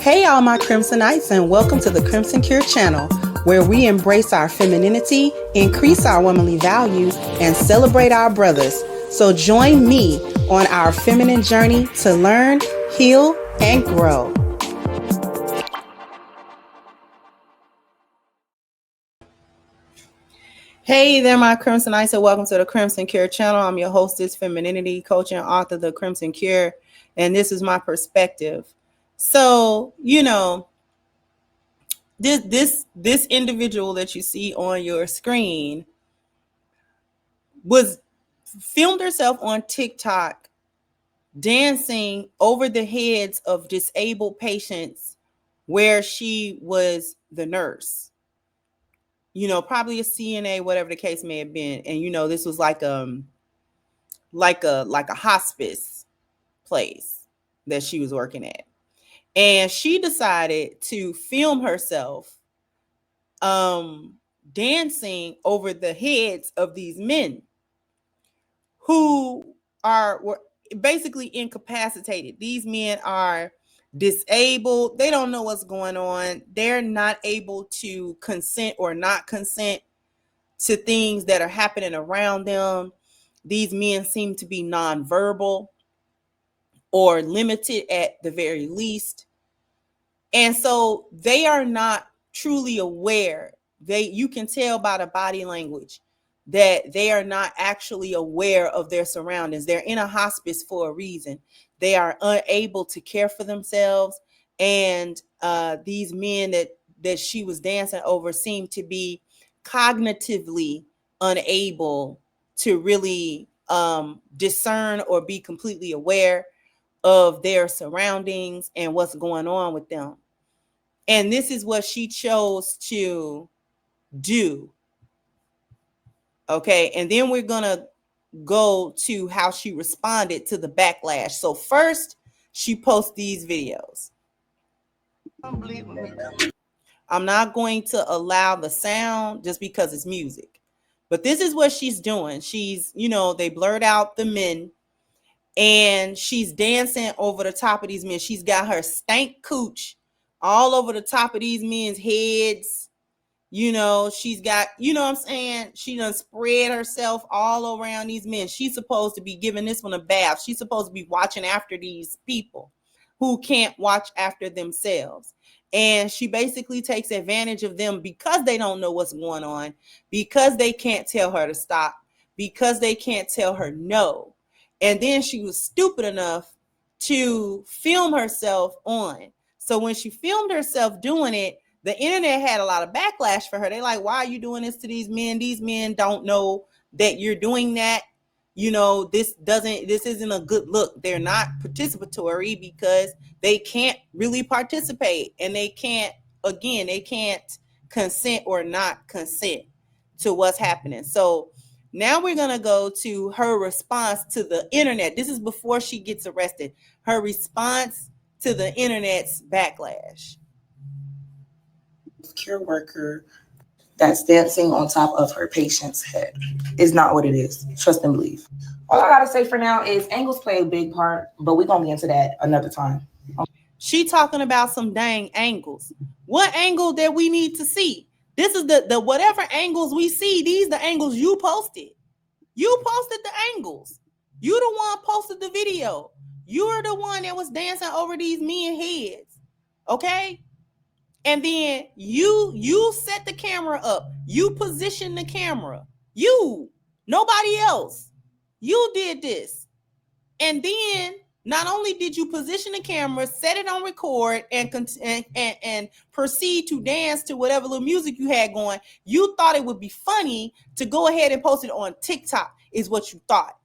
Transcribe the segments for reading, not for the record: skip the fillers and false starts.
Hey all my Crimsonites, and welcome to the Crimson Cure channel, where we embrace our femininity, increase our womanly value, and celebrate our brothers. So join me on our feminine journey to learn, heal, and grow. Hey there, my Crimsonites, and welcome to the Crimson Cure channel. I'm your hostess, femininity coach, and author of the Crimson Cure, and this is my perspective. So, this individual that you see on your screen was filmed herself on TikTok dancing over the heads of disabled patients where she was the nurse. Probably a CNA, whatever the case may have been. And this was like a hospice place that she was working at. And she decided to film herself dancing over the heads of these men who were basically incapacitated. These men are disabled. They don't know what's going on. They're not able to consent or not consent to things that are happening around them. These men seem to be nonverbal or limited at the very least. And so they are not truly aware. You can tell by the body language that they are not actually aware of their surroundings. They're in a hospice for a reason. They are unable to care for themselves. And these men that she was dancing over seem to be cognitively unable to really discern or be completely aware of their surroundings and what's going on with them. And this is what she chose to do. Okay. And then we're going to go to how she responded to the backlash. So first, she posts these videos. I'm not going to allow the sound just because it's music. But this is what she's doing. She's, they blurred out the men. And she's dancing over the top of these men. She's got her stank cooch all over the top of these men's heads. She's got, what I'm saying? She done spread herself all around these men. She's supposed to be giving this one a bath. She's supposed to be watching after these people who can't watch after themselves. And she basically takes advantage of them because they don't know what's going on, because they can't tell her to stop, because they can't tell her no. And then she was stupid enough to film herself on. So when she filmed herself doing it, the internet had a lot of backlash for her. They're like, why are you doing this to these men? These men don't know that you're doing that. This isn't a good look. They're not participatory because they can't really participate. And they can't consent or not consent to what's happening. So now we're going to go to her response to the internet. This is before she gets arrested. Her response to the internet's backlash. Care worker that's dancing on top of her patient's head is not what it is. Trust and believe. All I gotta say for now is angles play a big part, but we're gonna get into that another time. She talking about some dang angles. What angle that we need to see? This is the whatever angles we see. These the angles you posted. You posted the angles. You the one posted the video. You're the one that was dancing over these men's heads. Okay? And then you set the camera up. You position the camera. You, nobody else. You did this. And then not only did you position the camera, set it on record, and proceed to dance to whatever little music you had going, you thought it would be funny to go ahead and post it on TikTok, is what you thought.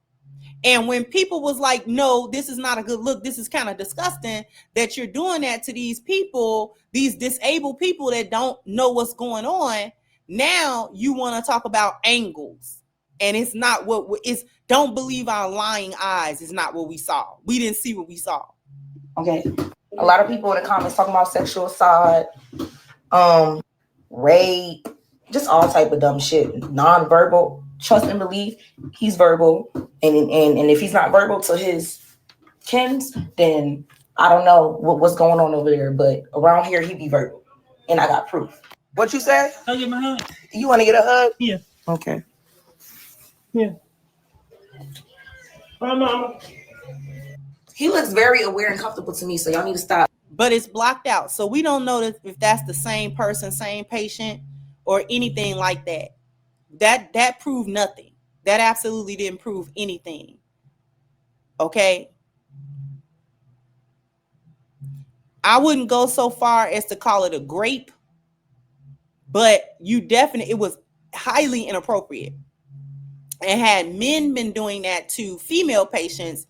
And when people was like, no, this is not a good look, this is kind of disgusting that you're doing that to these people, these disabled people that don't know what's going on, now you want to talk about angles. And it's not what it's, don't believe our lying eyes, is not what we saw. We didn't see what we saw. Okay. A lot of people in the comments talking about sexual assault, rape, just all type of dumb shit. Non-verbal. Trust and believe he's verbal. And if he's not verbal to his kins, then I don't know what's going on over there, but around here he be verbal, and I got proof. What you say? I'll get my hug. You want to get a hug? Yeah. Okay. Yeah. Hi, mama. He looks very aware and comfortable to me, so y'all need to stop. But it's blocked out, so we don't know if that's the same person, same patient, or anything like that. That proved nothing. That absolutely didn't prove anything. Okay. I wouldn't go so far as to call it a grape, but it was highly inappropriate. And had men been doing that to female patients,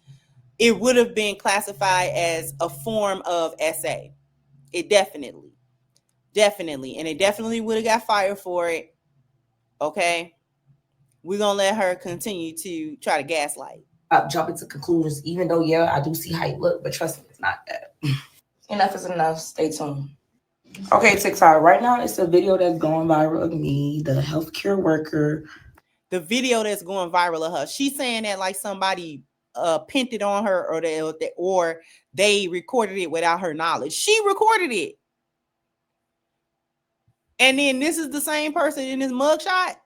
it would have been classified as a form of SA. It definitely. And it definitely would have got fired for it. Okay. We're going to let her continue to try to gaslight. Jumping to conclusions, even though, yeah, I do see how you look, but trust me, it's not that. Enough is enough. Stay tuned. Okay, TikTok. Right now, it's a video that's going viral of me, the healthcare worker. The video that's going viral of her. She's saying that like somebody pinned it on her, or they recorded it without her knowledge. She recorded it. And then this is the same person in this mugshot?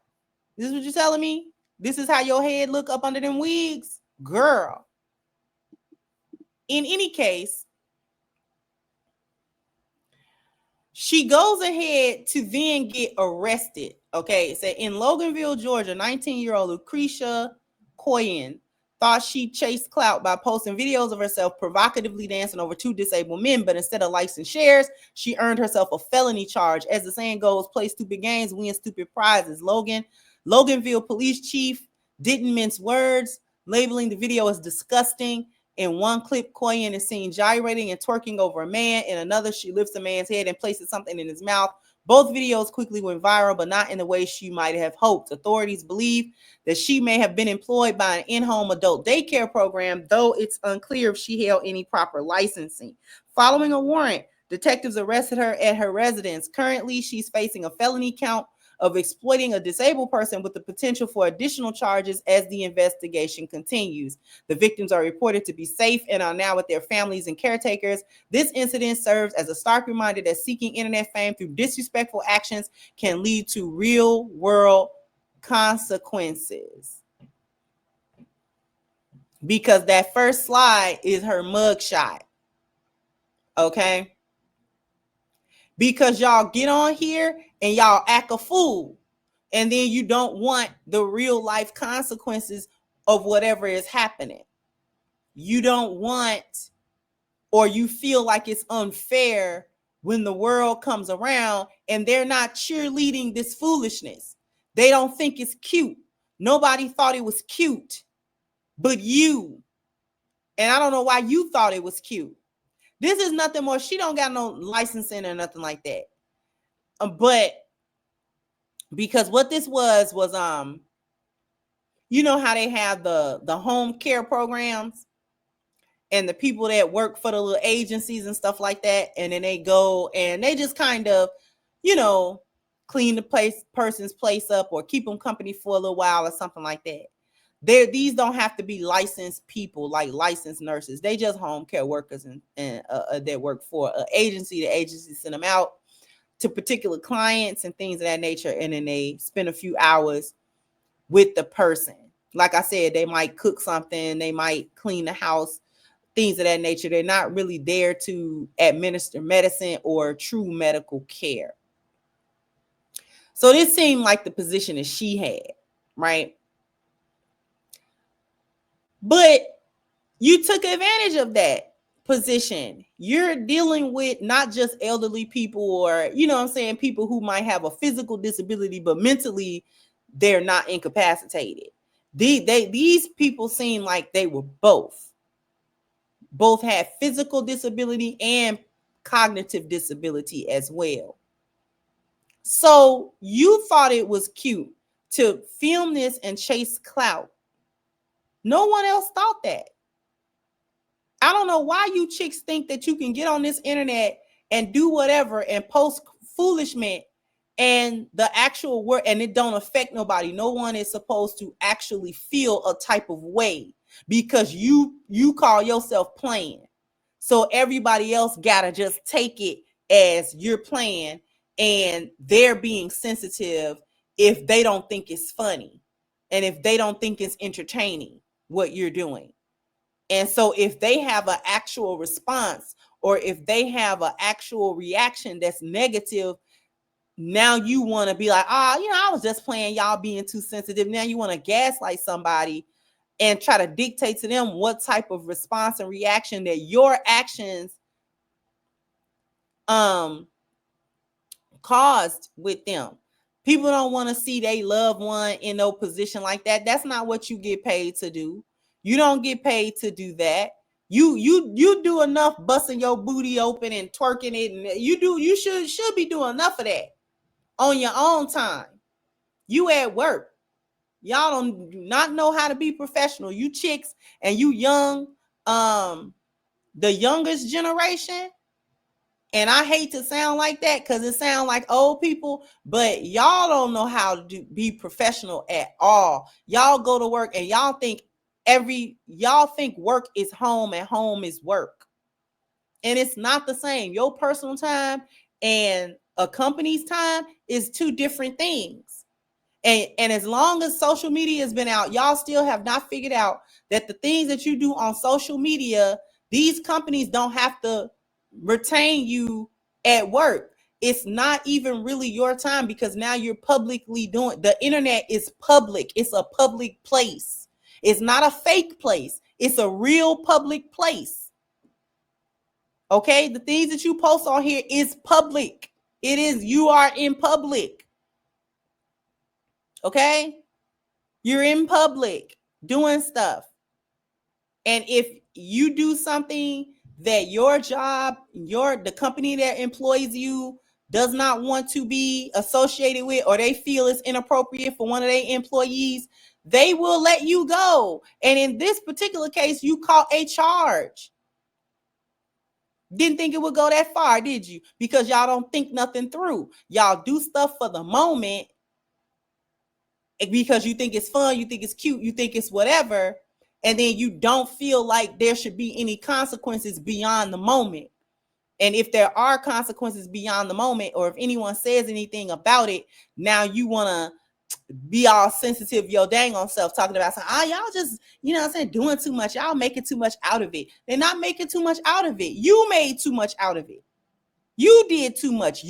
This is what you're telling me? This is how your head look up under them wigs? Girl. In any case, she goes ahead to then get arrested. Okay, so in Loganville, Georgia, 19-year-old Lucretia Coyen thought she chased clout by posting videos of herself provocatively dancing over two disabled men, but instead of likes and shares, she earned herself a felony charge. As the saying goes, play stupid games, win stupid prizes. Loganville police chief didn't mince words, labeling the video as disgusting. In one clip, Coyen is seen gyrating and twerking over a man. In another, she lifts a man's head and places something in his mouth. Both videos quickly went viral, but not in the way she might have hoped. Authorities believe that she may have been employed by an in-home adult daycare program, though it's unclear if she held any proper licensing. Following a warrant, detectives arrested her at her residence. Currently, she's facing a felony count of exploiting a disabled person with the potential for additional charges as the investigation continues. The victims are reported to be safe and are now with their families and caretakers. This incident serves as a stark reminder that seeking internet fame through disrespectful actions can lead to real-world consequences. Because that first slide is her mugshot. Okay? Because y'all get on here and y'all act a fool, and then you don't want the real life consequences of whatever is happening. You don't want, or you feel like it's unfair when the world comes around and they're not cheerleading this foolishness. They don't think it's cute. Nobody thought it was cute but you. And I don't know why you thought it was cute. This is nothing more. She don't got no licensing or nothing like that. But because what this was you know how they have the home care programs and the people that work for the little agencies and stuff like that, and then they go and they just kind of, you know, clean the person's place up or keep them company for a little while or something like that. These don't have to be licensed people, like licensed nurses. They just home care workers and that work for an agency. The agency send them out to particular clients and things of that nature, and then they spend a few hours with the person. Like I said, they might cook something, they might clean the house, things of that nature. They're not really there to administer medicine or true medical care. So this seemed like the position that she had, right? But you took advantage of that position. You're dealing with not just elderly people or, you know what I'm saying, people who might have a physical disability, but mentally they're not incapacitated. These people seem like they were both had physical disability and cognitive disability as well. So you thought it was cute to film this and chase clout. No one else thought that. I don't know why you chicks think that you can get on this internet and do whatever and post foolishness and the actual work, and it don't affect nobody. No one is supposed to actually feel a type of way because you call yourself playing. So everybody else gotta just take it as you're playing, and they're being sensitive if they don't think it's funny and if they don't think it's entertaining what you're doing. And so if they have an actual response, or if they have an actual reaction that's negative, now you want to be like, I was just playing, y'all being too sensitive. Now you want to gaslight somebody and try to dictate to them what type of response and reaction that your actions caused with them. People don't want to see their loved one in no position like that. That's not what you get paid to do. You don't get paid to do that. You do enough busting your booty open and twerking it, and you should be doing enough of that on your own time. You at work. Y'all don't not know how to be professional. You chicks and you young, the youngest generation. And I hate to sound like that because it sounds like old people, but y'all don't know how to be professional at all. Y'all go to work and y'all think work is home and home is work. And it's not the same. Your personal time and a company's time is two different things. And as long as social media has been out, y'all still have not figured out that the things that you do on social media, these companies don't have to retain you at work. It's not even really your time because now you're publicly doing. The internet is public. It's a public place. It's not a fake place. It's a real public place. Okay? The things that you post on here is public. It is, you are in public. Okay? You're in public doing stuff. And if you do something that your job, the company that employs you does not want to be associated with, or they feel it's inappropriate for one of their employees, they will let you go. And in this particular case, you caught a charge. Didn't think it would go that far, did you? Because y'all don't think nothing through. Y'all do stuff for the moment because you think it's fun, you think it's cute, you think it's whatever, and then you don't feel like there should be any consequences beyond the moment. And if there are consequences beyond the moment, or if anyone says anything about it, now you want to be all sensitive, your dang on self, talking about something. Y'all just, doing too much. Y'all making too much out of it. They're not making too much out of it. You made too much out of it. You did too much.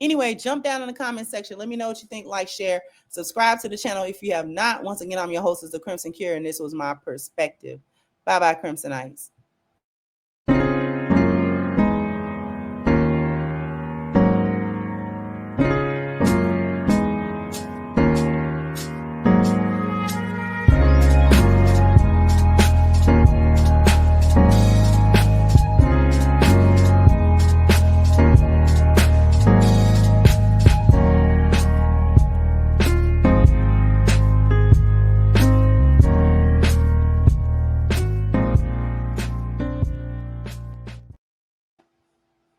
Anyway, jump down in the comment section. Let me know what you think. Like, share, subscribe to the channel if you have not. Once again, I'm your hostess, The Crimson Cure, and this was my perspective. Bye-bye, Crimsonites.